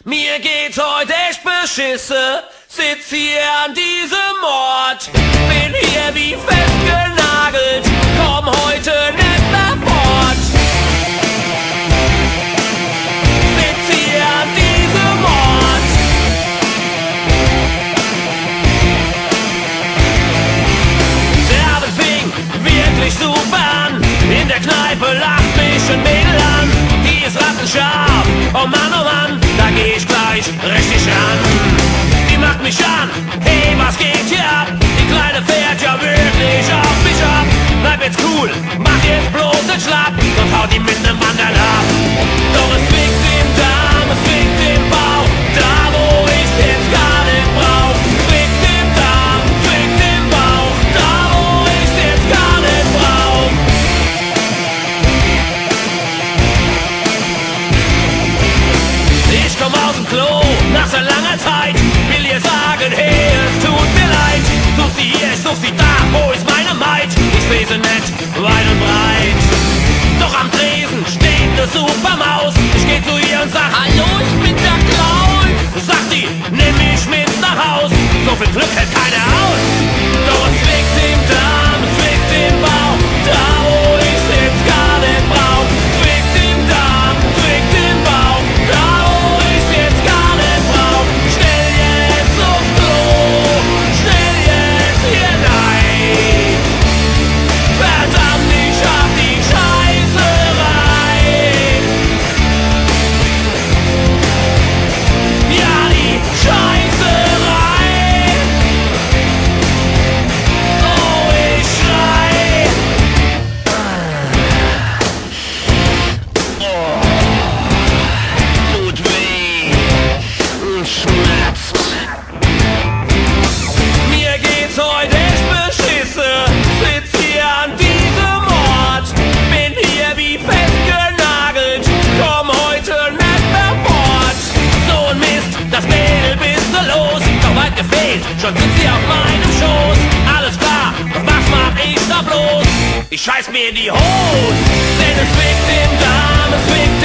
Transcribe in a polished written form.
Mir geht's heute echt beschisse, sitz hier an diesem Ort, bin hier wie festgenagelt, komm heute nicht mehr fort. Sitz hier an diesem Ort. Der Abend fing wirklich super an, in der Kneipe lacht mich ein Mädel an, die ist rattenscharf, oh Mann, da geh ich gleich richtig ran. Die macht mich an, hey, was geht hier ab? Die Kleine fährt ja wirklich auf mich ab. Bleib jetzt cool, mach jetzt bloß nicht schlapp, sonst haut die mit nem Wandern ab. Doch es zwickt im Darm, es zwickt im Bauch, da wo ich's jetzt gar nicht brauch. Zwickt im Darm, zwickt im Bauch, da wo ich's jetzt gar nicht brauch. Ich komm aus dem Klo nach so langer Zeit, will ihr sagen, hey, es tut mir leid. Such sie hier, ich such sie da, wo ist meine Maid? Ich seh sie nicht, weit und breit. Doch am Tresen steht ne Supermaus. Ich geh zu ihr und sag, hallo, ich bin der Klaus. Sagt die, nimm mich mit nach Haus. So viel Glück hält keiner aus. Doch es zwickt im Darm, es zwickt im Bauch, da wo ich's jetzt gar nicht brauch. Zwickt im Darm, zwickt im Bauch, da wo ich's jetzt gar nicht brauch. Schnell jetzt aufs Klo, schnell jetzt hier rein. Verdammt, ich hab die Scheiße rein. Ja, die Scheiße rein. Oh, ich schrei. Oh, tut weh, schmerzt. Mir geht's heute echt beschisse, sitz hier an diesem Ort, bin hier wie festgenagelt, komm heute nicht mehr fort. So ein Mist, das Mädel bist du los, doch weit gefehlt, schon sitzt sie auf meinem Schoß. Alles klar, was mach ich da bloß? Ich scheiß mir in die Hose, denn es zwickt im Darm, es zwickt